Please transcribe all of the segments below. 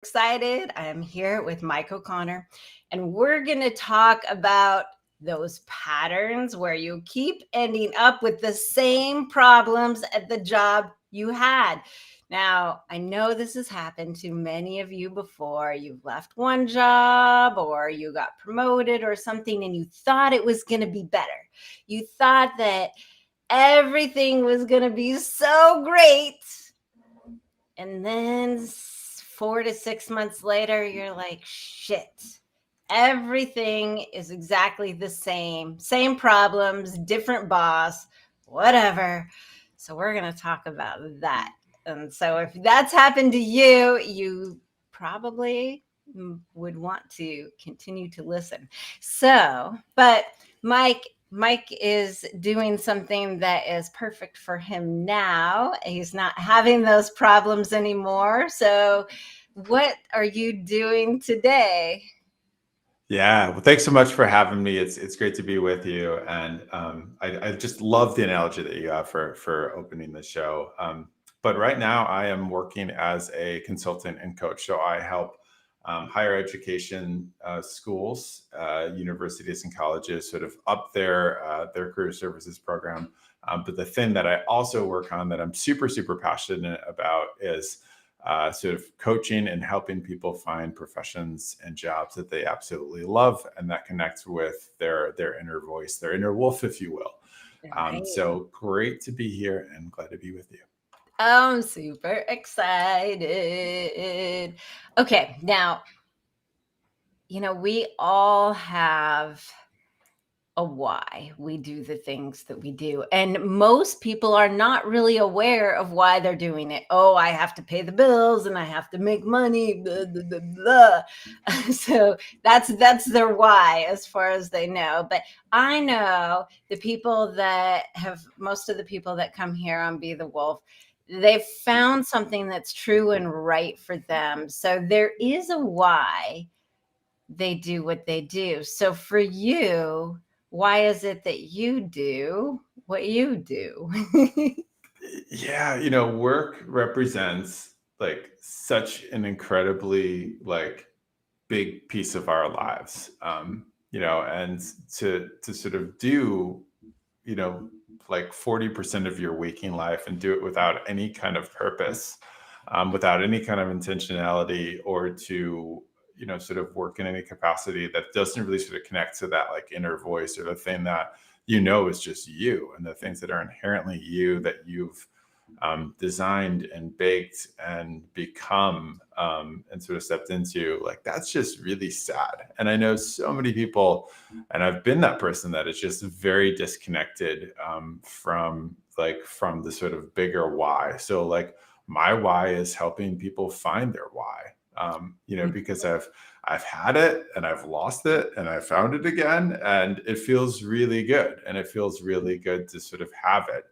Excited. I'm here with Mike O'Connor, and we're going to talk about those patterns where you keep ending up with the same problems at the job you had. Now, I know this has happened to many of you before. You've left one job or you got promoted or something, and you thought it was going to be better. You thought that everything was going to be so great. And then 4 to 6 months later, you're like, shit, everything is exactly the same problems, different boss, whatever. So we're going to talk about that. And so if that's happened to you, you probably would want to continue to listen. So, but Mike is doing something that is perfect for him now. He's not having those problems anymore. So, what are you doing today? Yeah, well, thanks so much for having me. It's great to be with you, and I just love the analogy that you have for opening the show. But right now, I am working as a consultant and coach, so I help higher education schools, universities, and colleges sort of up their career services program. But the thing that I also work on that I'm super passionate about is sort of coaching and helping people find professions and jobs that they absolutely love and that connects with their inner voice, their inner wolf, if you will. Right. So great to be here and glad to be with you. I'm super excited. Okay, now, we all have a why we do the things that we do. And most people are not really aware of why they're doing it. Oh, I have to pay the bills and I have to make money, blah, blah, blah, blah. So that's their why as far as they know. But I know most of the people that come here on Be the Wolf, they've found something that's true and right for them. So there is a why they do what they do. So for you, why is it that you do what you do? Yeah, work represents like such an incredibly like big piece of our lives. And to sort of do, you know, like 40% of your waking life and do it without any kind of purpose, without any kind of intentionality, or to, sort of work in any capacity that doesn't really sort of connect to that like inner voice or the thing that is just you and the things that are inherently you that you've designed and baked and become and sort of stepped into, like that's just really sad. And I know so many people, and I've been that person that is just very disconnected from the sort of bigger why. So like my why is helping people find their why. Because I've had it and I've lost it and I found it again, and it feels really good. And it feels really good to sort of have it.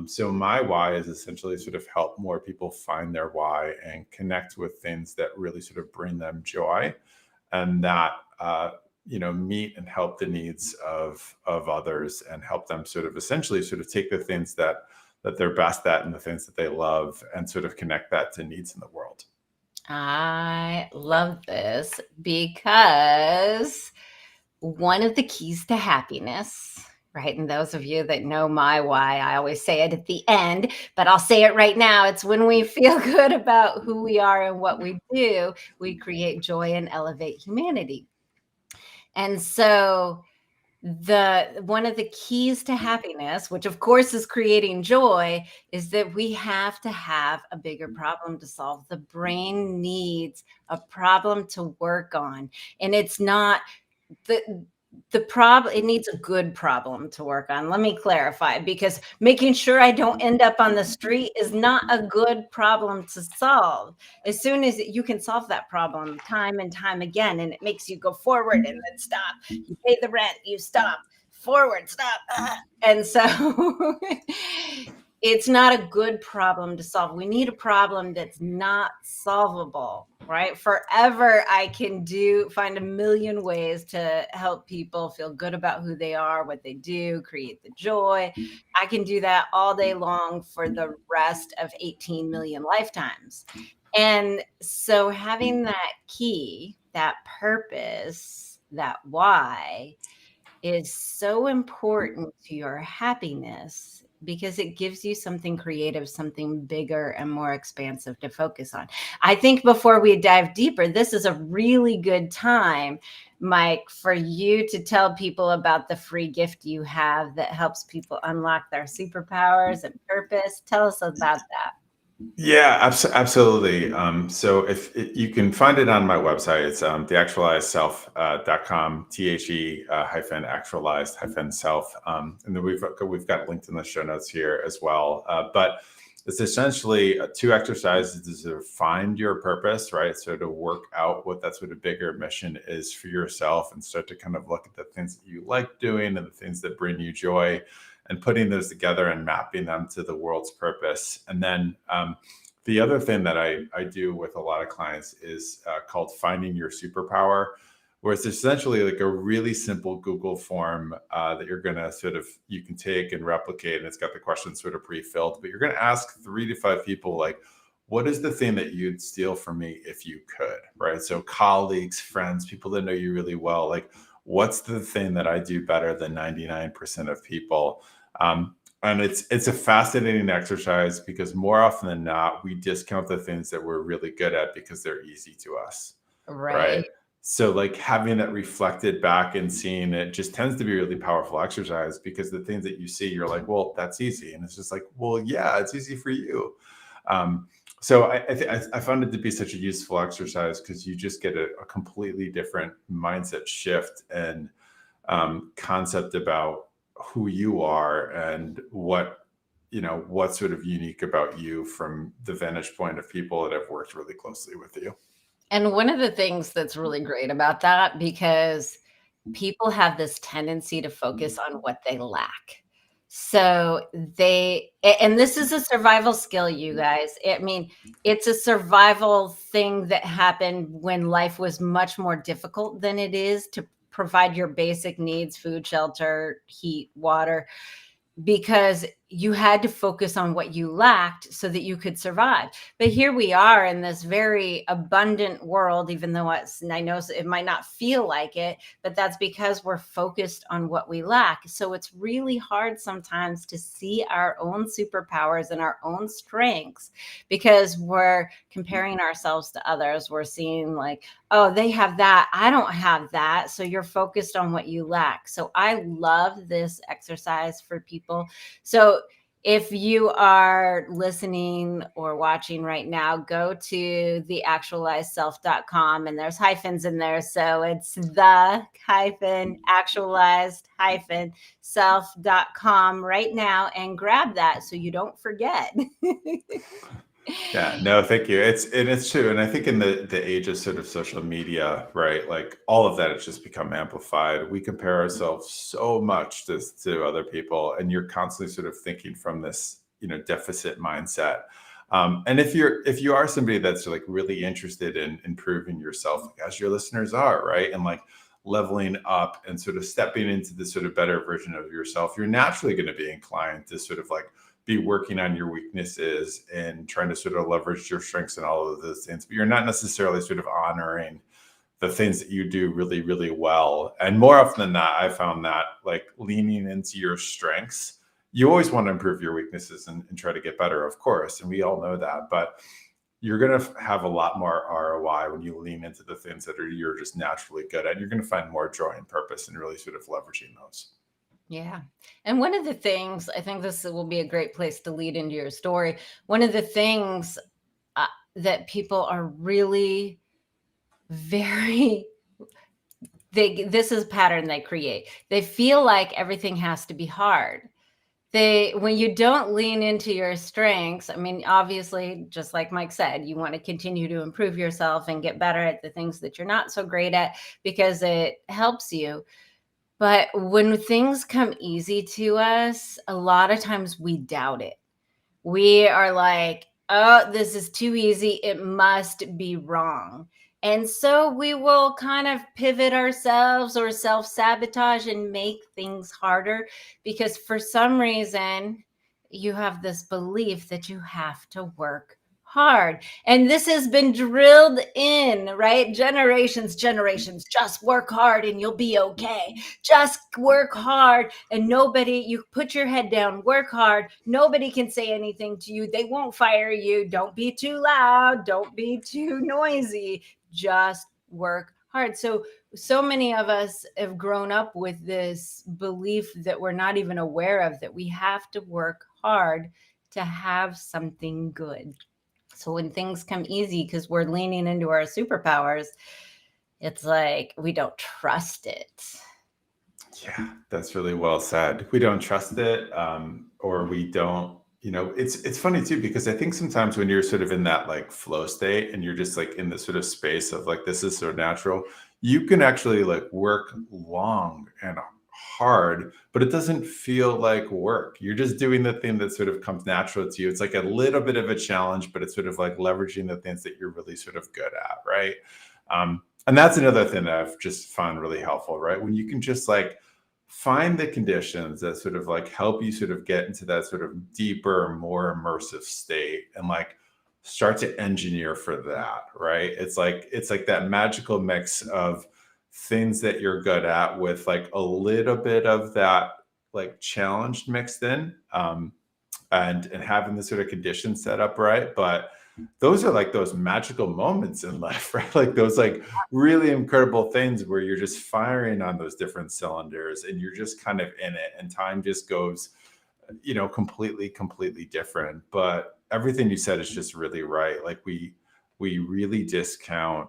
So my why is essentially sort of help more people find their why and connect with things that really sort of bring them joy, and that meet and help the needs of others, and help them sort of essentially sort of take the things that they're best at and the things that they love, and sort of connect that to needs in the world. I love this because one of the keys to happiness, right? And those of you that know my why, I always say it at the end, but I'll say it right now. It's when we feel good about who we are and what we do, we create joy and elevate humanity. And so the one of the keys to happiness, which of course is creating joy, is that we have to have a bigger problem to solve. The brain needs a problem to work on, and it's not the problem. It needs a good problem to work on. Let me clarify, because making sure I don't end up on the street is not a good problem to solve. As soon as you can solve that problem time and time again, and it makes you go forward and then stop, you pay the rent, you stop, forward, stop, and so it's not a good problem to solve. We need a problem that's not solvable, right? Forever, I can find a million ways to help people feel good about who they are, what they do, create the joy. I can do that all day long for the rest of 18 million lifetimes. And so having that key, that purpose, that why is so important to your happiness because it gives you something creative, something bigger and more expansive to focus on. I think before we dive deeper, this is a really good time, Mike, for you to tell people about the free gift you have that helps people unlock their superpowers and purpose. Tell us about that. Yeah, absolutely. So if you can find it on my website, it's theactualizedself.com, THE hyphen actualized hyphen self. And then we've got linked in the show notes here as well. But it's essentially two exercises to sort of find your purpose, right? So to work out what that sort of bigger mission is for yourself and start to kind of look at the things that you like doing and the things that bring you joy and putting those together and mapping them to the world's purpose. And then the other thing that I do with a lot of clients is called finding your superpower, where it's essentially like a really simple Google form that you're going to you can take and replicate. And it's got the questions sort of pre-filled, but you're going to ask 3 to 5 people, like, what is the thing that you'd steal from me if you could, right? So colleagues, friends, people that know you really well, like, what's the thing that I do better than 99% of people? And it's a fascinating exercise because more often than not, we discount the things that we're really good at because they're easy to us, right? Right. So like having it reflected back and seeing it just tends to be a really powerful exercise because the things that you see, you're like, well, that's easy. And it's just like, well, yeah, it's easy for you. Um, so I found it to be such a useful exercise because you just get a completely different mindset shift and concept about who you are and what's sort of unique about you from the vantage point of people that have worked really closely with you. And one of the things that's really great about that, because people have this tendency to focus on what they lack. So and this is a survival skill, you guys. I mean, it's a survival thing that happened when life was much more difficult than it is to provide your basic needs, food, shelter, heat, water, because you had to focus on what you lacked so that you could survive. But here we are in this very abundant world, even though I know it might not feel like it, but that's because we're focused on what we lack. So it's really hard sometimes to see our own superpowers and our own strengths because we're comparing ourselves to others. We're seeing like, oh, they have that, I don't have that. So you're focused on what you lack. So I love this exercise for people. So if you are listening or watching right now, go to theactualizedself.com and there's hyphens in there. So it's the hyphen actualized hyphen self.com right now and grab that so you don't forget. Yeah, no, thank you. It's true. And I think in the age of sort of social media, right, like all of that has just become amplified. We compare ourselves so much to other people, and you're constantly sort of thinking from this, deficit mindset. And if you are somebody that's like really interested in improving yourself, like as your listeners are, right, and like leveling up and sort of stepping into this sort of better version of yourself, you're naturally going to be inclined to sort of like be working on your weaknesses and trying to sort of leverage your strengths and all of those things, but you're not necessarily sort of honoring the things that you do really, really well. And more often than not, I found that like leaning into your strengths, you always want to improve your weaknesses and try to get better, of course. And we all know that, but you're going to have a lot more ROI when you lean into the things that you're just naturally good at. You're going to find more joy and purpose and really sort of leveraging those. Yeah. And one of the things, I think this will be a great place to lead into your story. One of the things that people are really very, this is a pattern they create. They feel like everything has to be hard. When you don't lean into your strengths, I mean, obviously, just like Mike said, you want to continue to improve yourself and get better at the things that you're not so great at because it helps you. But when things come easy to us, a lot of times we doubt it. We are like, oh, this is too easy. It must be wrong. And so we will kind of pivot ourselves or self sabotage and make things harder because for some reason you have this belief that you have to work hard. And this has been drilled in, right? Generations. Just work hard and you'll be okay. Just work hard and you put your head down, work hard. Nobody can say anything to you. They won't fire you. Don't be too loud. Don't be too noisy. Just work hard. So many of us have grown up with this belief that we're not even aware of, that we have to work hard to have something good. So when things come easy because we're leaning into our superpowers, it's like we don't trust it. Yeah, that's really well said. We don't trust it, or we don't. It's funny too because I think sometimes when you're sort of in that like flow state and you're just like in this sort of space of like this is so natural, you can actually like work long and hard, but it doesn't feel like work. You're just doing the thing that sort of comes natural to you. It's like a little bit of a challenge, but it's sort of like leveraging the things that you're really sort of good at, right? And that's another thing that I've just found really helpful, right? When you can just like find the conditions that sort of like help you sort of get into that sort of deeper, more immersive state and like start to engineer for that, right? It's like that magical mix of things that you're good at with like a little bit of that like challenge mixed in, and having the sort of conditions set up right. But those are like those magical moments in life, right? Like those like really incredible things where you're just firing on those different cylinders and you're just kind of in it and time just goes, completely different. But everything you said is just really right. Like we really discount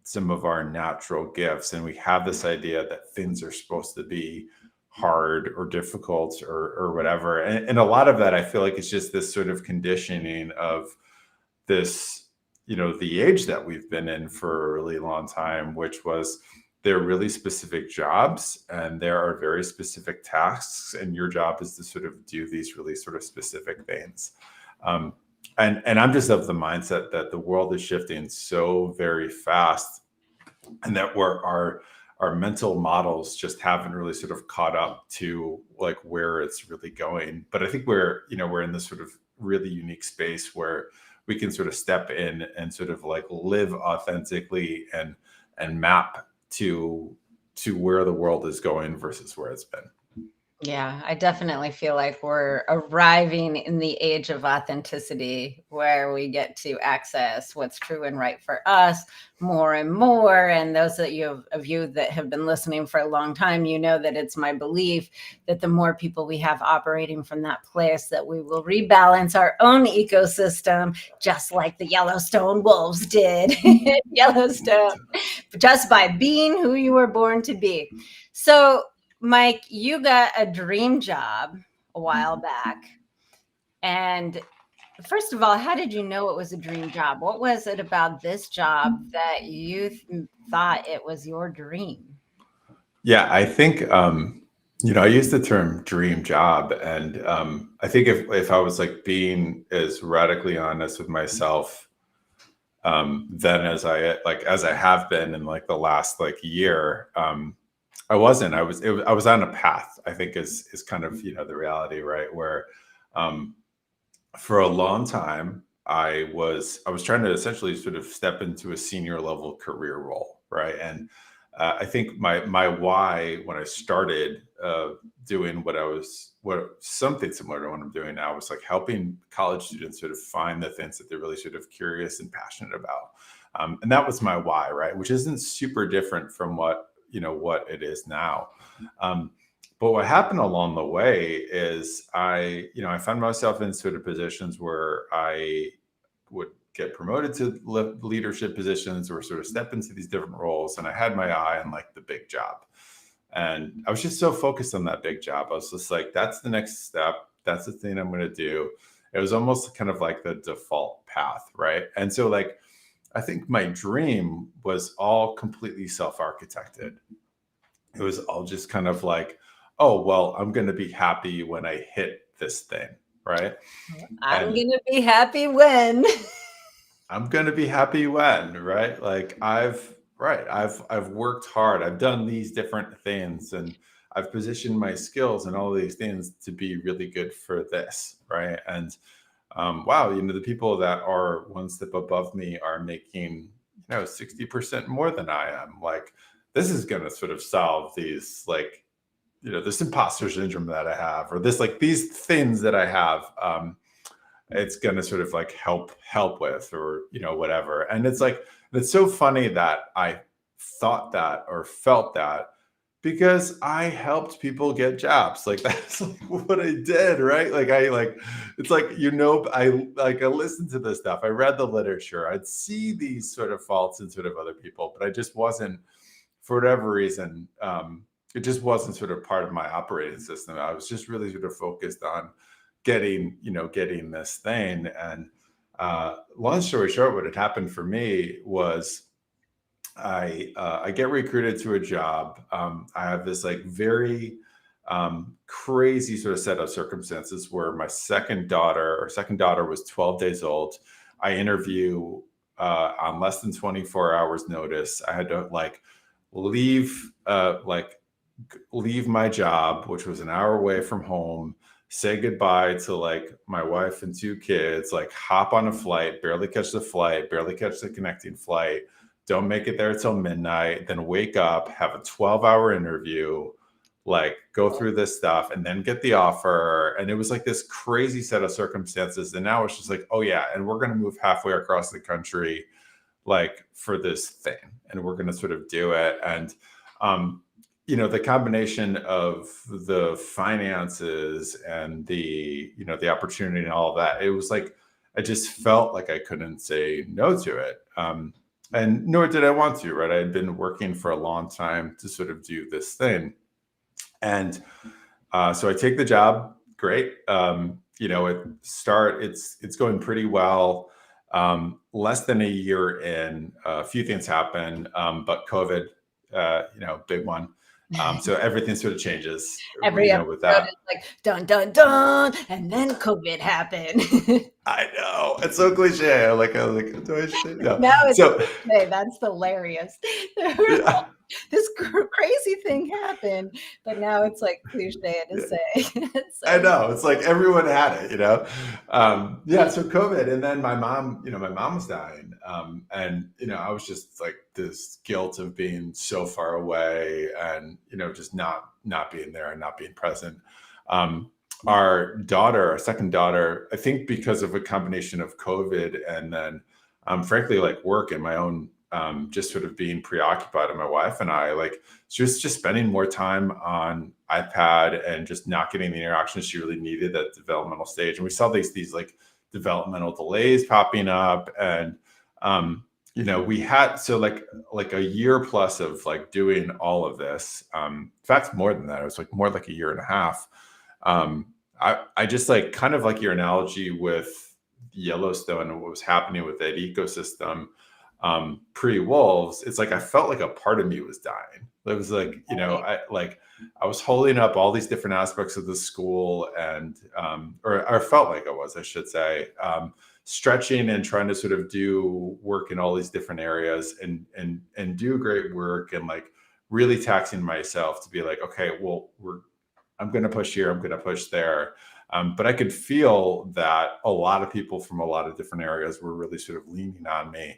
some of our natural gifts and we have this idea that things are supposed to be hard or difficult or whatever. And a lot of that I feel like is just this sort of conditioning of this, the age that we've been in for a really long time, which was they're really specific jobs and there are very specific tasks, and your job is to sort of do these really sort of specific things. And I'm just of the mindset that the world is shifting so very fast, and that our mental models just haven't really sort of caught up to like where it's really going. But I think we're in this sort of really unique space where we can sort of step in and sort of like live authentically and map to where the world is going versus where it's been. Yeah, I definitely feel like we're arriving in the age of authenticity where we get to access what's true and right for us more and more. And those of you that have been listening for a long time, you know that it's my belief that the more people we have operating from that place, that we will rebalance our own ecosystem, just like the Yellowstone wolves did in Yellowstone, just by being who you were born to be. So Mike, you got a dream job a while back. And first of all, how did you know it was a dream job? What was it about this job that you thought it was your dream? Yeah, I think I use the term dream job, and I think if I was like being as radically honest with myself, then as I have been in like the last like year, I wasn't. I was on a path, I think is kind of, the reality, right? Where for a long time I was trying to essentially sort of step into a senior level career role, right? And I think my why when I started doing what something similar to what I'm doing now was like helping college students sort of find the things that they're really sort of curious and passionate about. And that was my why, right? Which isn't super different from what it is now. But what happened along the way is I found myself in sort of positions where I would get promoted to leadership positions or sort of step into these different roles. And I had my eye on like the big job. And I was just so focused on that big job. I was just like, that's the next step. That's the thing I'm going to do. It was almost kind of like the default path, right? And so like, I think my dream was all completely self-architected. It was all just kind of like, oh, well, I'm going to be happy when I hit this thing, right? I'm And going to be happy when. I'm going to be happy when, right? Like I've worked hard. I've done these different things and I've positioned my skills and all these things to be really good for this, right? And wow, the people that are one step above me are making 60% more than I am. Like, this is going to sort of solve these, like, this imposter syndrome that I have, or this, like, these things that I have. It's going to sort of like help with, or whatever. And it's like, it's so funny that I thought that or felt that, because I helped people get jobs. Like, that's like what I did, right? Like, it's like, I listened to this stuff, I read the literature, I'd see these sort of faults in sort of other people, but I just wasn't, for whatever reason, it just wasn't sort of part of my operating system. I was just really sort of focused on getting this thing. And long story short, what had happened for me was, I get recruited to a job. I have this like very crazy sort of set of circumstances where my second daughter was 12 days old. I interview on less than 24 hours notice. I had to like leave leave my job, which was an hour away from home, say goodbye to like my wife and two kids, like hop on a flight, barely catch the connecting flight, don't make it there till midnight, then wake up, have a 12-hour interview, like go through this stuff, and then get the offer. And it was like this crazy set of circumstances. And now it's just like, oh yeah, and we're going to move halfway across the country, like for this thing, and we're going to sort of do it. And the combination of the finances and the opportunity and all of that, it was like, I just felt like I couldn't say no to it. And nor did I want to, right? I had been working for a long time to sort of do this thing. And so I take the job. Great. It's going pretty well. Less than a year in, a few things happen, but COVID, big one. So everything sort of changes, Every episode with that. is like dun dun dun, and then COVID happened. I know, it's so cliche. I was like, do I say no? Now it's So cliche. That's hilarious. yeah, This crazy thing happened, but now it's like cliche to say. I So know. It's like everyone had it. Yeah. So COVID, and then my mom was dying, and I was just like this guilt of being so far away, and just not being there and not being present. Our second daughter, I think because of a combination of COVID and then, frankly, like work and my own, just sort of being preoccupied, and my wife and I, like, just spending more time on iPad and just not getting the interaction she really needed at the developmental stage. And we saw these like developmental delays popping up. And we had, so like a year plus of like doing all of this. In fact, more than that, it was like more like a year and a half. I just, like, kind of like your analogy with Yellowstone and what was happening with that ecosystem, pre-wolves. It's like I felt like a part of me was dying. It was like, I was holding up all these different aspects of the school, and or felt like I should say, stretching and trying to sort of do work in all these different areas, and do great work, and like really taxing myself to be like, okay, well, I'm going to push here, I'm going to push there. But I could feel that a lot of people from a lot of different areas were really sort of leaning on me.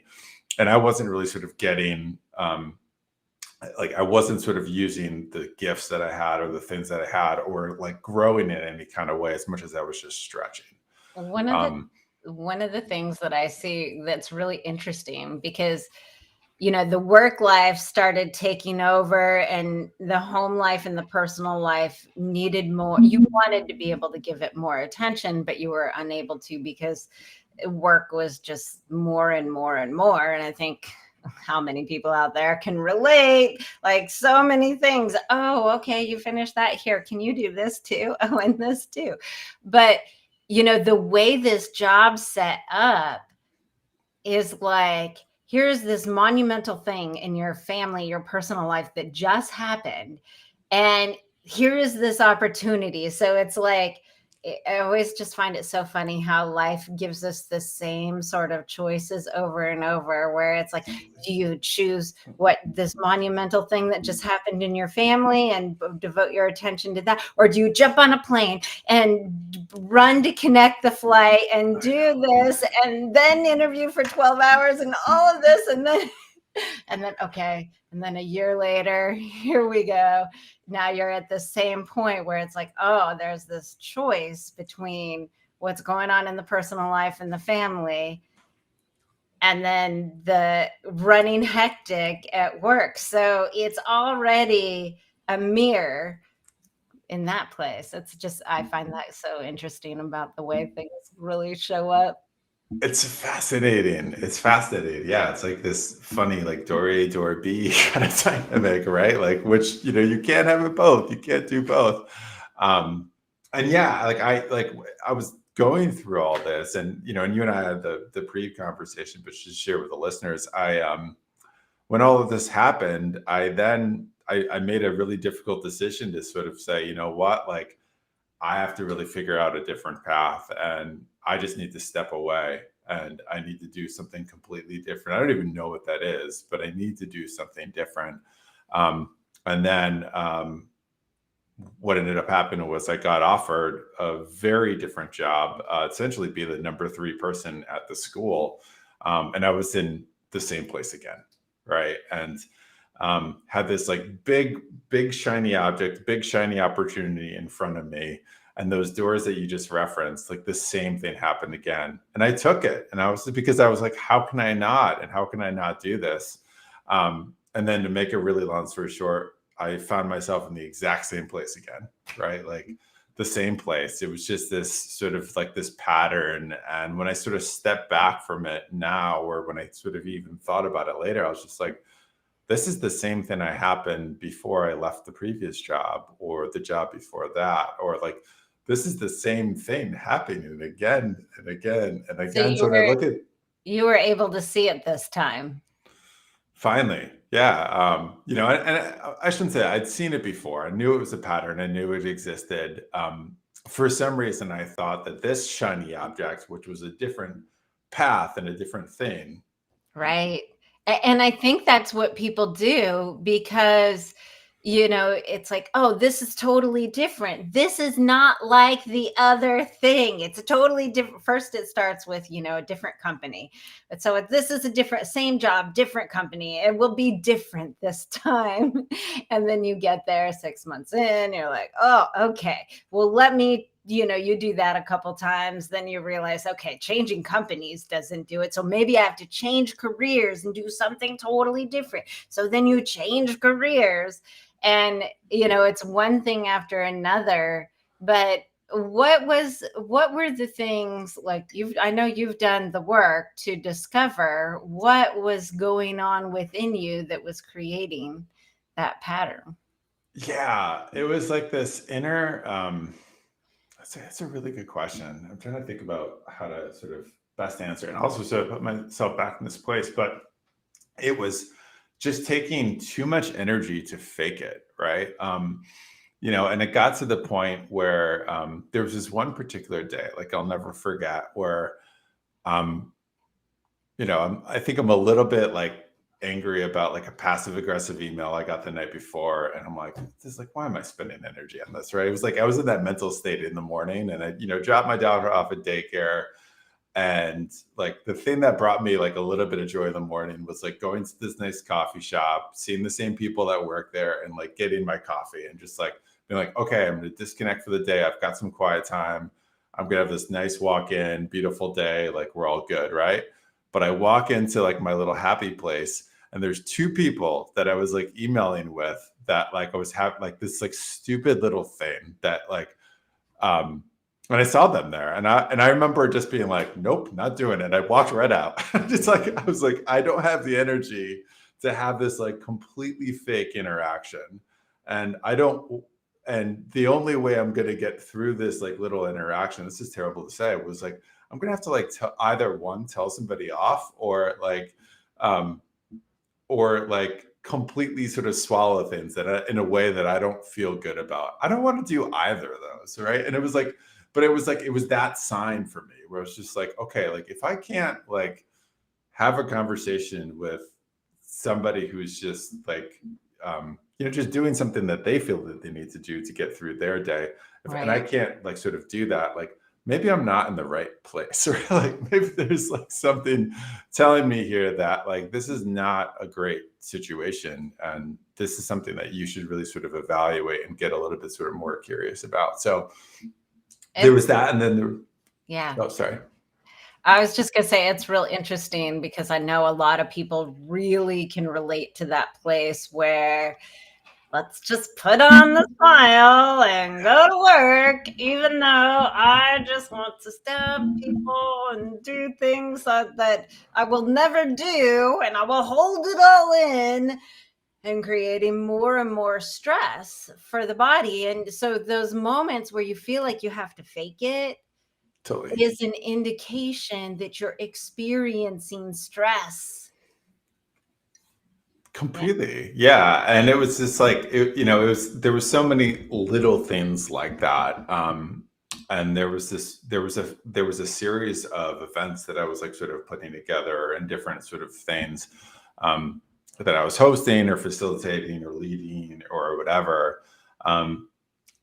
And I wasn't really sort of getting, I wasn't sort of using the gifts that I had, or the things that I had, or like growing in any kind of way, as much as I was just stretching. one of the things that I see that's really interesting, because the work life started taking over, and the home life and the personal life needed more. You wanted to be able to give it more attention, but you were unable to, because work was just more and more and more. And I think how many people out there can relate, like so many things. Oh, okay, you finished that. Here, can you do this too? Oh, and this too. But the way this job set up is like, here's this monumental thing in your family, your personal life that just happened, and here is this opportunity. So it's like, I always just find it so funny how life gives us the same sort of choices over and over, where it's like, do you choose what this monumental thing that just happened in your family and devote your attention to that? Or do you jump on a plane and run to connect the flight and do this and then interview for 12 hours and all of this and then okay, and then a year later, here we go. Now you're at the same point where it's like, oh, there's this choice between what's going on in the personal life and the family, and then the running hectic at work. So it's already a mirror in that place. It's just, I find that so interesting about the way things really show up. It's fascinating. It's fascinating. Yeah, it's like this funny, like door A, door B kind of dynamic, right? Like, which you can't have it both. You can't do both. And yeah, I was going through all this, and and you and I had the pre-conversation, but just share with the listeners. When all of this happened, I made a really difficult decision to sort of say, you know what, like I have to really figure out a different path, and I just need to step away and I need to do something completely different. I don't even know what that is, but I need to do something different. And then what ended up happening was I got offered a very different job, essentially be the number 3 person at the school. And I was in the same place again. Right. And had this like big shiny object, big shiny opportunity in front of me. And those doors that you just referenced, like the same thing happened again. And I took it. And because I was like, how can I not? And how can I not do this? And then to make a really long story short, I found myself in the exact same place again, right? Like the same place. It was just this sort of like this pattern. And when I sort of stepped back from it now, or when I sort of even thought about it later, I was just like, this is the same thing that happened before I left the previous job or the job before that, or like, this is the same thing happening again and again and So again. So when I look at you were able to see it this time. finally, yeah, and I shouldn't say I'd seen it before. I knew it was a pattern. I knew it existed. For some reason, I thought that this shiny object, which was a different path and a different thing. Right. And I think that's what people do because, it's like, oh, this is totally different. This is not like the other thing. It's a totally different. First, it starts with, a different company. But so this is a different, same job, different company. It will be different this time. And then you get there 6 months in, you're like, oh, okay. Well, let me you do that a couple times, then you realize, okay, changing companies doesn't do it. So maybe I have to change careers and do something totally different. So then you change careers and, it's one thing after another. But what were the things like I know you've done the work to discover what was going on within you that was creating that pattern? Yeah, it was like this inner, that's a really good question. I'm trying to think about how to sort of best answer and also sort of put myself back in this place. But it was just taking too much energy to fake it, right? And it got to the point where there was this one particular day, like I'll never forget, where um, I think I'm a little bit like angry about like a passive aggressive email I got the night before. And I'm like, this is like, why am I spending energy on this? Right. It was like, I was in that mental state in the morning and I, dropped my daughter off at daycare. And like the thing that brought me like a little bit of joy in the morning was like going to this nice coffee shop, seeing the same people that work there and like getting my coffee and just like being like, okay, I'm going to disconnect for the day. I've got some quiet time. I'm going to have this nice walk in, beautiful day. Like we're all good. Right. But I walk into like my little happy place and there's 2 people that I was like emailing with that like I was having like this like stupid little thing that like, when I saw them there and I remember just being like, nope, not doing it. I walked right out. Just like, I was like, I don't have the energy to have this like completely fake interaction. And and the only way I'm going to get through this like little interaction, this is terrible to say, was like, I'm going to have to like either one, tell somebody off or like completely sort of swallow things that in a way that I don't feel good about. I don't want to do either of those. Right. And it was like, but it was like, it was that sign for me where it's just like, okay, like if I can't like have a conversation with somebody who's just like, just doing something that they feel that they need to do to get through their day, and I Right. can't like sort of do that, like maybe I'm not in the right place, or like maybe there's like something telling me here that like this is not a great situation, and this is something that you should really sort of evaluate and get a little bit sort of more curious about. So there was It's, that, and then there, yeah. oh, sorry. I was just going to say it's real interesting because I know a lot of people really can relate to that place where let's just put on the smile and go to work, even though I just want to stab people and do things that I will never do, and I will hold it all in, and creating more and more stress for the body. And so those moments where you feel like you have to fake it Totally. is an indication that you're experiencing stress. Yeah. Completely. Yeah. And it was just like, it was, there was so many little things like that. And there was a series of events that I was like sort of putting together, and different sort of things, that I was hosting or facilitating or leading or whatever. Um,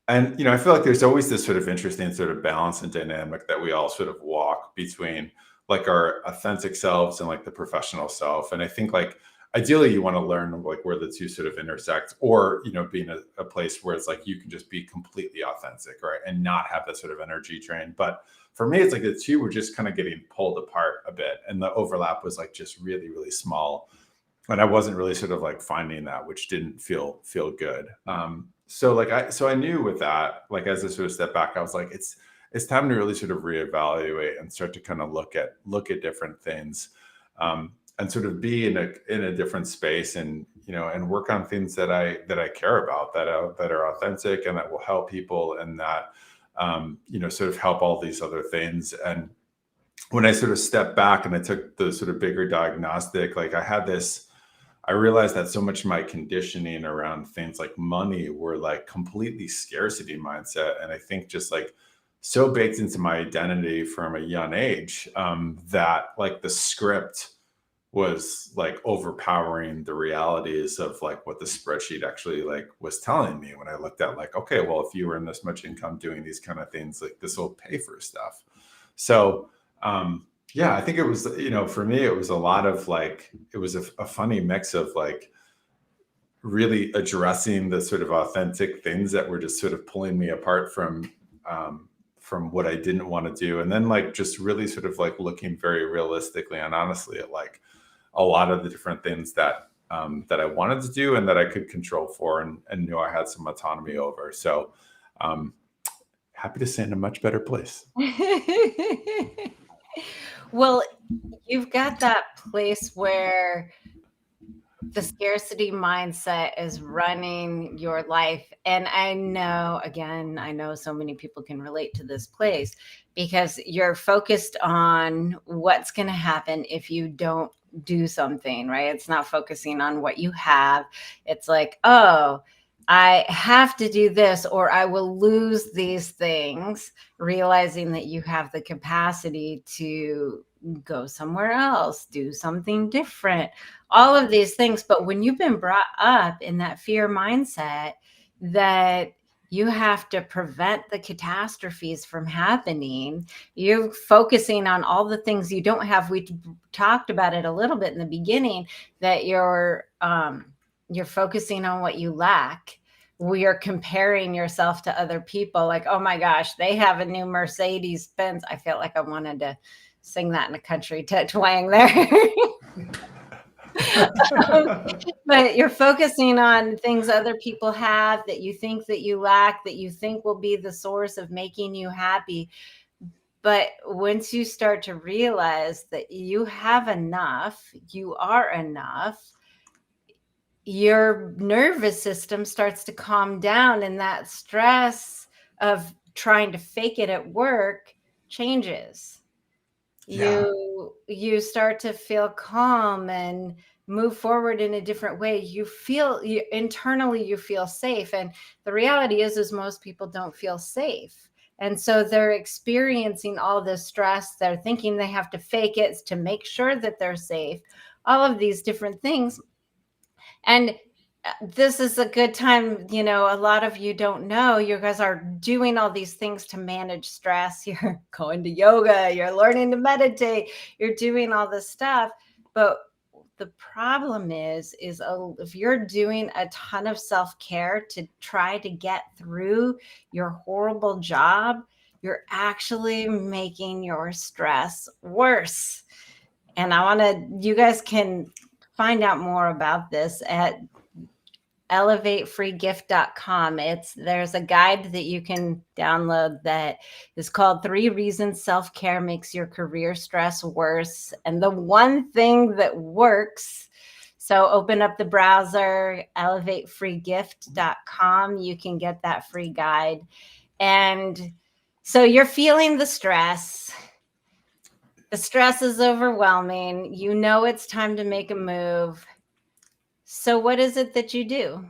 and I feel like there's always this sort of interesting sort of balance and dynamic that we all sort of walk between, like our authentic selves and like the professional self. And I think like ideally you want to learn like where the two sort of intersect, or be in a place where it's like you can just be completely authentic, right, and not have that sort of energy drain. But for me, it's like the two were just kind of getting pulled apart a bit, and the overlap was like just really, really small, and I wasn't really sort of like finding that, which didn't feel good. So I knew with that, like as I sort of step back, I was like, it's time to really sort of reevaluate and start to kind of look at different things, and sort of be in a different space, and and work on things that I care about, that are authentic and that will help people, and that sort of help all these other things. And when I sort of stepped back and I took the sort of bigger diagnostic, like I realized that so much of my conditioning around things like money were like completely scarcity mindset. And I think just like so baked into my identity from a young age, that like the script was like overpowering the realities of like what the spreadsheet actually like was telling me, when I looked at like, okay, well, if you earn this much income doing these kind of things, like this will pay for stuff. So, yeah, I think it was, for me, it was a lot of like, it was a funny mix of like really addressing the sort of authentic things that were just sort of pulling me apart from what I didn't want to do. And then like just really sort of like looking very realistically and honestly at like a lot of the different things that I wanted to do and that I could control for, and knew I had some autonomy over. So, happy to say in a much better place. Well, you've got that place where the scarcity mindset is running your life. And I know so many people can relate to this place because you're focused on what's going to happen if you don't do something, right? It's not focusing on what you have. It's like, oh, I have to do this or I will lose these things, realizing that you have the capacity to go somewhere else, do something different, all of these things. But when you've been brought up in that fear mindset that you have to prevent the catastrophes from happening, you're focusing on all the things you don't have. We talked about it a little bit in the beginning, that you're focusing on what you lack. We are comparing yourself to other people, like, oh my gosh, they have a new Mercedes Benz. I felt like I wanted to sing that in a country twang there. But you're focusing on things other people have that you think that you lack, that you think will be the source of making you happy. But once you start to realize that you have enough, you are enough, your nervous system starts to calm down, and that stress of trying to fake it at work changes. Yeah. You start to feel calm and move forward in a different way. Internally you feel safe, and the reality is most people don't feel safe. And so they're experiencing all this stress. They're thinking they have to fake it to make sure that they're safe, all of these different things. And this is a good time. A lot of you don't know, you guys are doing all these things to manage stress. You're going to yoga, you're learning to meditate, you're doing all this stuff. But the problem is if you're doing a ton of self-care to try to get through your horrible job, you're actually making your stress worse. And you guys can find out more about this at elevatefreegift.com. There's a guide that you can download that is called 3 Reasons Self-Care Makes Your Career Stress Worse. And the one thing that works, so open up the browser, elevatefreegift.com. You can get that free guide. And so you're feeling the stress. The stress is overwhelming. You know it's time to make a move. So what is it that you do?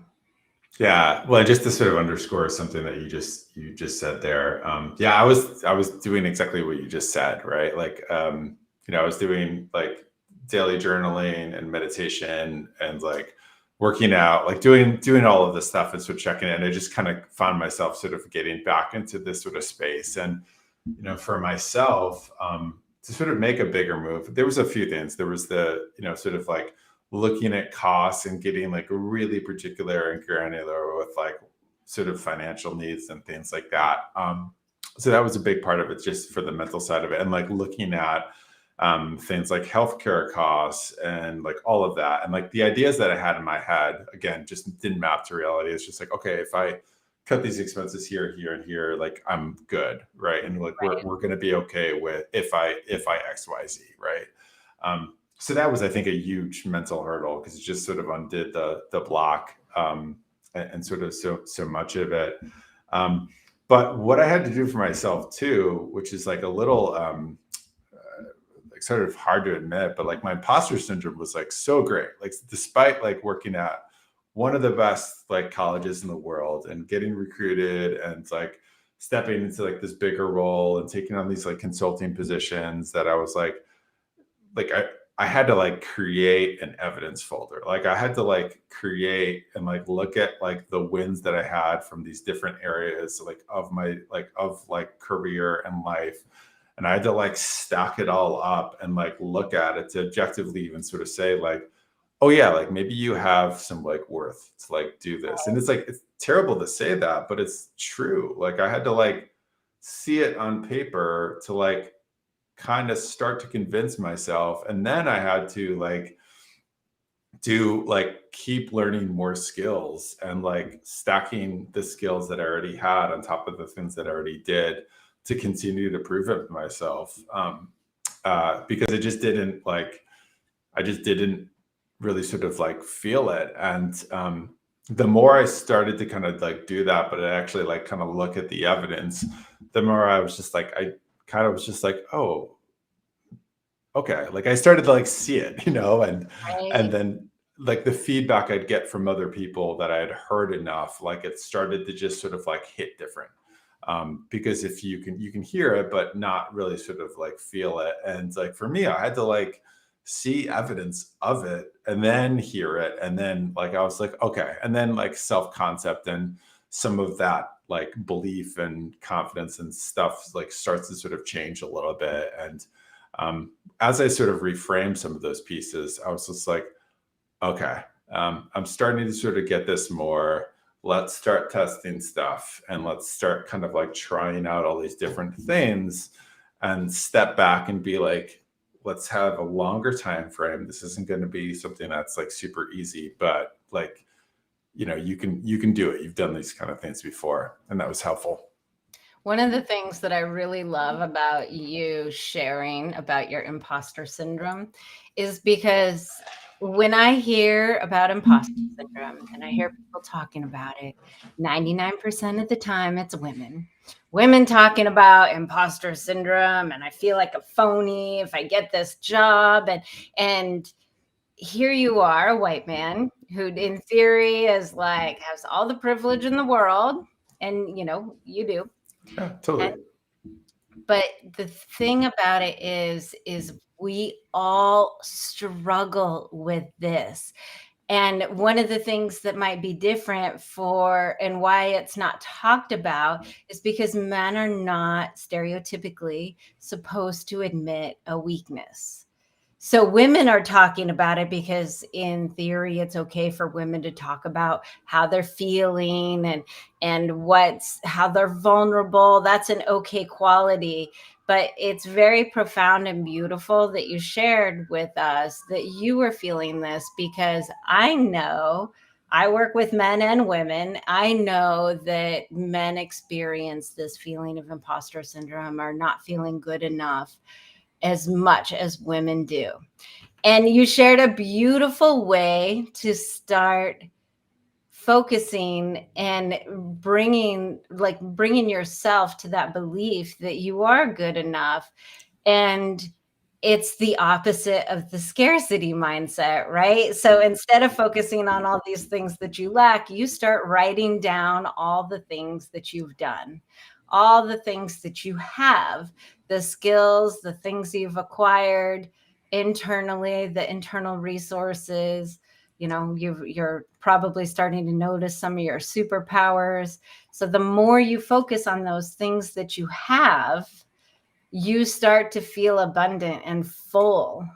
Yeah, well, just to sort of underscore something that you just said there. Yeah, I was doing exactly what you just said, right? Like, I was doing like daily journaling and meditation and like working out, like doing all of this stuff and sort of checking in. I just kind of found myself sort of getting back into this sort of space. And for myself, to sort of make a bigger move, there was a few things. There was the sort of like looking at costs and getting like really particular and granular with like sort of financial needs and things like that. So that was a big part of it, just for the mental side of it, and like looking at things like healthcare costs and like all of that, and like the ideas that I had in my head again just didn't map to reality. It's just like, okay, if I cut these expenses here, here, and here, like I'm good, right? And like Right. we're gonna be okay with if I XYZ, right? So that was, I think, a huge mental hurdle, because it just sort of undid the block, and sort of so much of it. But what I had to do for myself too, which is like a little like sort of hard to admit, but like my imposter syndrome was like so great. Like despite like working at one of the best like colleges in the world and getting recruited and like stepping into like this bigger role and taking on these like consulting positions, that I was like I had to like create an evidence folder. Like I had to like create and like look at like the wins that I had from these different areas like of my career and life. And I had to like stack it all up and like look at it to objectively even sort of say like, oh yeah, like maybe you have some like worth to like do this. And it's like, it's terrible to say that, but it's true. Like I had to like see it on paper to like kind of start to convince myself. And then I had to like keep learning more skills and like stacking the skills that I already had on top of the things that I already did to continue to prove it to myself. Because it just didn't like, I just didn't really sort of like feel it. And the more I started to kind of like do that, but I actually like kind of look at the evidence, the more I was just like, I kind of was just like, oh, okay. Like I started to like see it, and Right. then like the feedback I'd get from other people that I had heard enough, like it started to just sort of like hit different. Because if you can hear it, but not really sort of like feel it. And like for me, I had to like see evidence of it and then hear it. And then like I was like, okay. And then like self-concept and some of that like belief and confidence and stuff like starts to sort of change a little bit. And as I sort of reframed some of those pieces, I was just like, okay, I'm starting to sort of get this more. Let's start testing stuff and let's start kind of like trying out all these different things and step back and be like, let's have a longer time frame. This isn't going to be something that's like super easy, but like, you can do it. You've done these kind of things before, and that was helpful. One of the things that I really love about you sharing about your imposter syndrome is because when I hear about imposter syndrome and I hear people talking about it, 99% of the time it's women talking about imposter syndrome, and I feel like a phony if I get this job. And here you are, a white man who in theory is like has all the privilege in the world, and you do, Yeah, totally. But the thing about it is we all struggle with this. And one of the things that might be different for and why it's not talked about is because men are not stereotypically supposed to admit a weakness. So women are talking about it because in theory it's okay for women to talk about how they're feeling and what's how they're vulnerable. That's an okay quality, but it's very profound and beautiful that you shared with us that you were feeling this, because I know I work with men and women. I know that men experience this feeling of imposter syndrome or not feeling good enough as much as women do. And you shared a beautiful way to start focusing and bringing yourself to that belief that you are good enough. And it's the opposite of the scarcity mindset, right? So instead of focusing on all these things that you lack, you start writing down all the things that you've done, all the things that you have, the skills, the things you've acquired internally, the internal resources. You're probably starting to notice some of your superpowers. So the more you focus on those things that you have, you start to feel abundant and full.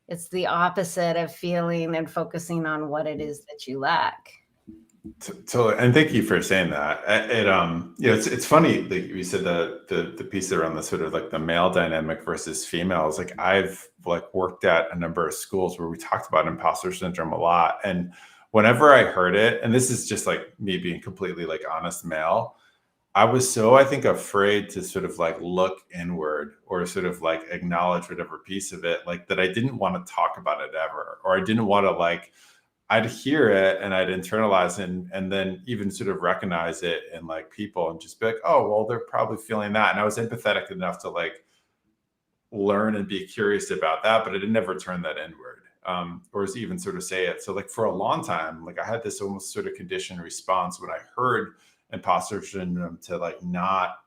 It's the opposite of feeling and focusing on what it is that you lack. Totally, and thank you for saying that. It's funny that you said the piece around the sort of like the male dynamic versus females. Like I've like worked at a number of schools where we talked about imposter syndrome a lot, and whenever I heard it, and this is just like me being completely like honest male, I was so, I think, afraid to sort of like look inward or sort of like acknowledge whatever piece of it, like that I didn't want to talk about it ever, or I didn't want to like, I'd hear it and I'd internalize it and then even sort of recognize it in like people and just be like, oh, well, they're probably feeling that. And I was empathetic enough to like learn and be curious about that, but I didn't ever turn that inward. Or even sort of say it. So like for a long time, like I had this almost sort of conditioned response when I heard imposter syndrome to like not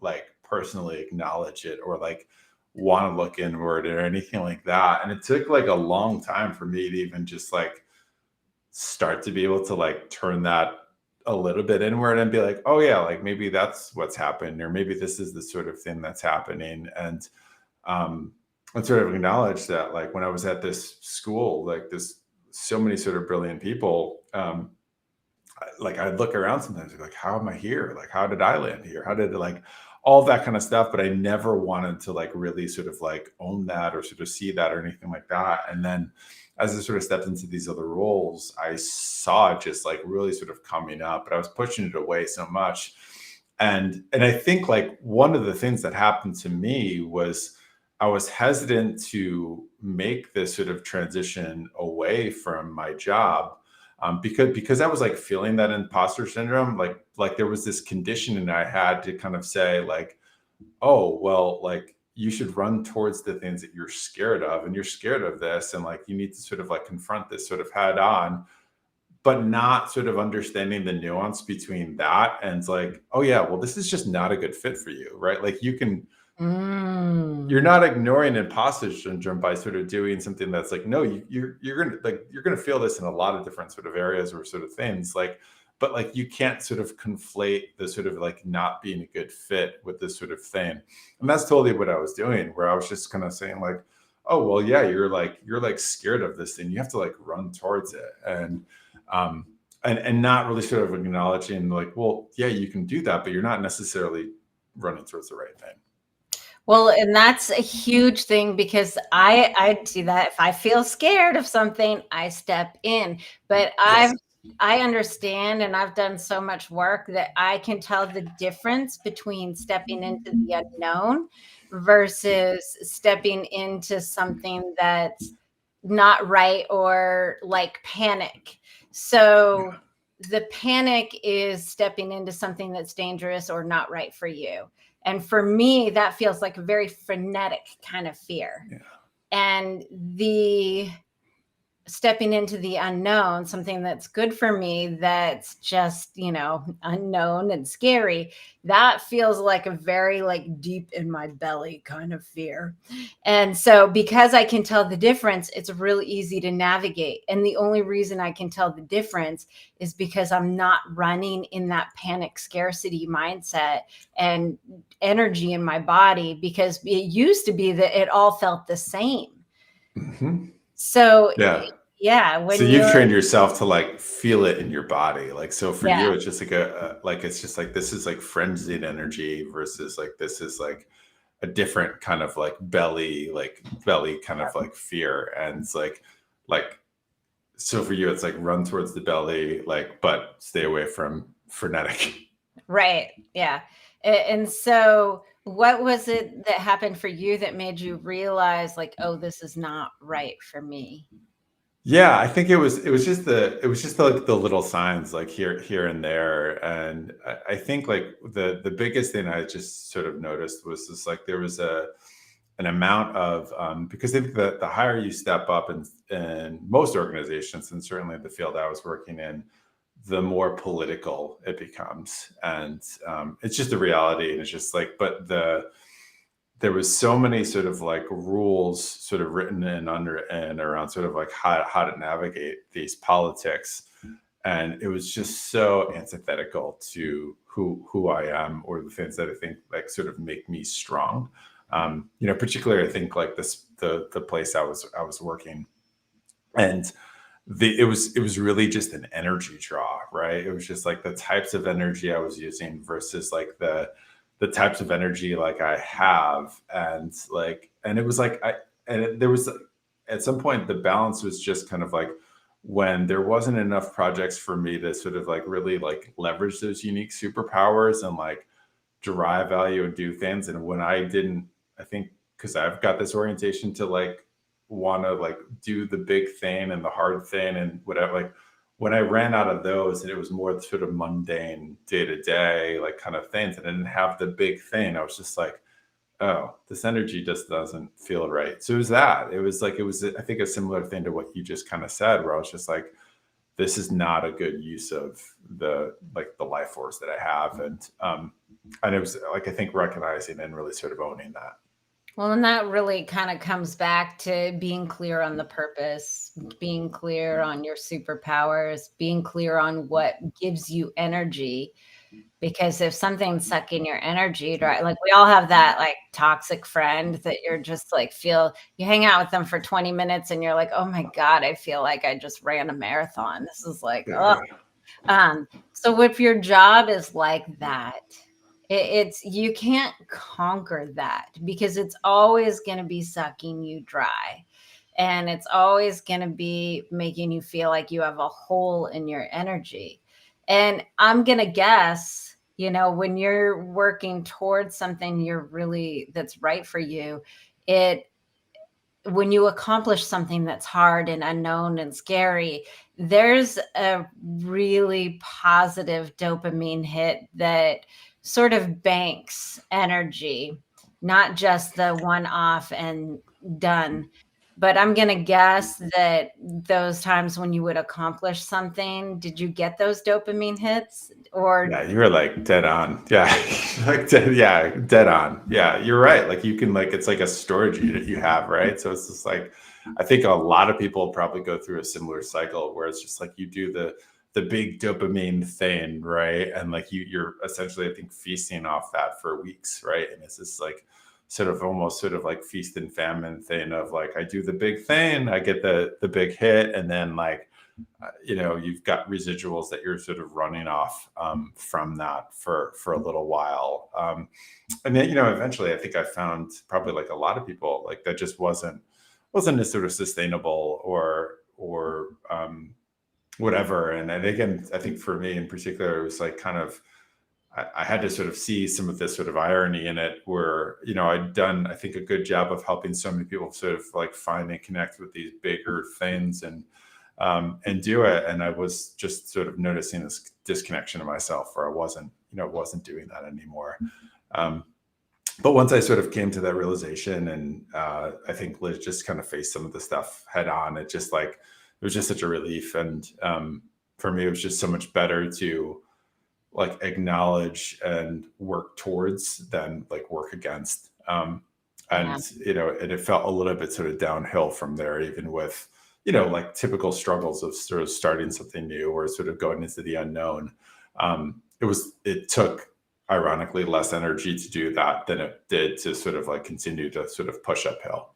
like personally acknowledge it or like want to look inward or anything like that. And it took like a long time for me to even just like start to be able to like turn that a little bit inward and be like, oh yeah, like maybe that's what's happened, or maybe this is the sort of thing that's happening. Um and sort of acknowledge that like when I was at this school, like this so many sort of brilliant people, like I'd look around sometimes and be like, how am I here? Like, how did I land here? How did it like all that kind of stuff? But I never wanted to like really sort of like own that or sort of see that or anything like that. And then as I sort of stepped into these other roles, I saw it just like really sort of coming up, but I was pushing it away so much. And I think like one of the things that happened to me was I was hesitant to make this sort of transition away from my job, because I was like feeling that imposter syndrome, like there was this conditioning I had to kind of say like, oh well, like you should run towards the things that you're scared of, and you're scared of this, and like you need to sort of like confront this sort of head on, but not sort of understanding the nuance between that and like, oh yeah, well this is just not a good fit for you, right? Like you can, you're Mm. not ignoring imposter syndrome by sort of doing something that's like, no, you're gonna like you're gonna feel this in a lot of different sort of areas or sort of things like, but like you can't sort of conflate the sort of like not being a good fit with this sort of thing. And that's totally what I was doing, where I was just kind of saying like, oh well yeah, you're like scared of this thing, you have to like run towards it. Um and not really sort of acknowledging like, well yeah, you can do that, but you're not necessarily running towards the right thing. Well, and that's a huge thing because I do that. If I feel scared of something, I step in. But Yes. I understand, and I've done so much work that I can tell the difference between stepping into the unknown versus stepping into something that's not right, or like panic. So Yeah. the panic is stepping into something that's dangerous or not right for you. And for me, that feels like a very frenetic kind of fear. Yeah. And the stepping into the unknown, something that's good for me, that's just, unknown and scary, that feels like a very like deep in my belly kind of fear. And so because I can tell the difference, it's really easy to navigate. And the only reason I can tell the difference is because I'm not running in that panic scarcity mindset and energy in my body, because it used to be that it all felt the same. Mhm. So Yeah. yeah, So when you've you're trained yourself to like feel it in your body. Like, so for yeah, you, it's just like like, it's just like, this is like frenzied energy versus like, this is like a different kind of like belly kind of like fear. And it's like, so for you, it's like run towards the belly, like, but stay away from frenetic. right. Yeah. And so what was it that happened for you that made you realize like, oh, this is not right for me? Yeah, I think it was just like the little signs like here and there. And I think like the biggest thing I just sort of noticed was just like there was an amount of because I think the higher you step up in most organizations, and certainly the field I was working in, the more political it becomes. And it's just a reality. And it's just like, but there was so many sort of like rules sort of written in under and around sort of like how to navigate these politics. And it was just so antithetical to who I am, or the things that I think like sort of make me strong. Particularly I think like the place I was working. And it was really just an energy draw, right? It was just like the types of energy I was using versus like the types of energy like I have. And like, and it was like there was at some point the balance was just kind of like, when there wasn't enough projects for me to sort of like really like leverage those unique superpowers and like derive value and do things. And when I didn't, I think because I've got this orientation to like want to like do the big thing and the hard thing and whatever, like when I ran out of those and it was more sort of mundane day to day like kind of things, and I didn't have the big thing, I was just like, oh, this energy just doesn't feel right. So it was I think a similar thing to what you just kind of said, where I was just like, this is not a good use of the life force that I have. And it was like, I think recognizing and really sort of owning that. Well, and that really kind of comes back to being clear on the purpose, being clear on your superpowers, being clear on what gives you energy. Because if something's sucking your energy, right? Like we all have that like toxic friend that you're just like you hang out with them for 20 minutes and you're like, oh my God, I feel like I just ran a marathon. This is like, oh, Yeah. so if your job is like that, it's you can't conquer that because it's always going to be sucking you dry. And it's always going to be making you feel like you have a hole in your energy. And I'm going to guess, when you're working towards something that's right for you, it when you accomplish something that's hard and unknown and scary, there's a really positive dopamine hit that sort of banks energy, not just the one off and done. But I'm going to guess that those times when you would accomplish something, did you get those dopamine hits? Or Yeah, you were like dead on. Yeah, like yeah, dead on. Yeah, you're right. Like you can like, it's like a storage unit you have, right? So it's just like, I think a lot of people probably go through a similar cycle where it's just like you do the big dopamine thing, right? And like you're essentially, I think, feasting off that for weeks, right? And it's this like sort of almost sort of like feast and famine thing of like, I do the big thing, I get the big hit, and then like you've got residuals that you're sort of running off from that for a little while. And then eventually I think I found probably like a lot of people like that just wasn't as sort of sustainable or whatever. And again, I think for me in particular, it was like kind of, I had to sort of see some of this sort of irony in it where, I'd done, I think, a good job of helping so many people sort of like find and connect with these bigger things and do it. And I was just sort of noticing this disconnection of myself where I wasn't doing that anymore. Um, but once I sort of came to that realization, and I think Liz just kind of faced some of the stuff head on, it just like, it was just such a relief. And for me, it was just so much better to like acknowledge and work towards than like work against. Yeah. And and it felt a little bit sort of downhill from there, even with like typical struggles of sort of starting something new or sort of going into the unknown. It took ironically less energy to do that than it did to sort of like continue to sort of push uphill.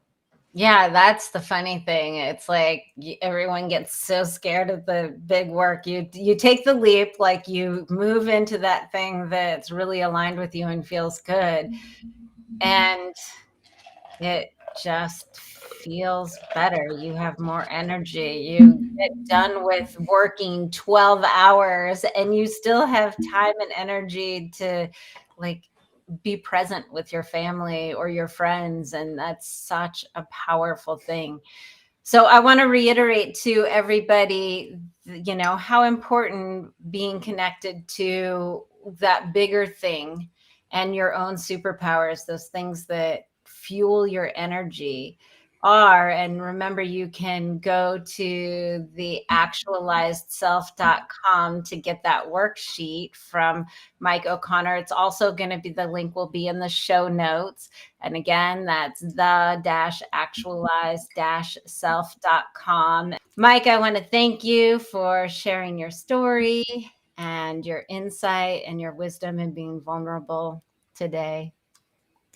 Yeah, that's the funny thing. It's like everyone gets so scared of the big work. You take the leap, like you move into that thing that's really aligned with you and feels good, and it just feels better. You have more energy. You get done with working 12 hours and you still have time and energy to like be present with your family or your friends. And that's such a powerful thing. So I want to reiterate to everybody, how important being connected to that bigger thing and your own superpowers, those things that fuel your energy are. And remember, you can go to the actualizedself.com to get that worksheet from Mike Oconnor. It's also going to be, the link will be in the show notes. And again, that's the-actualized-self.com. Mike, I want to thank you for sharing your story and your insight and your wisdom and being vulnerable today.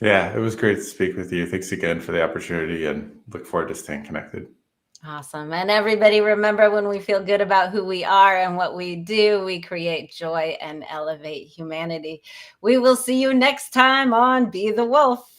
Yeah, it was great to speak with you. Thanks again for the opportunity and look forward to staying connected. Awesome. And everybody, remember, when we feel good about who we are and what we do, we create joy and elevate humanity. We will see you next time on Be the Wolf.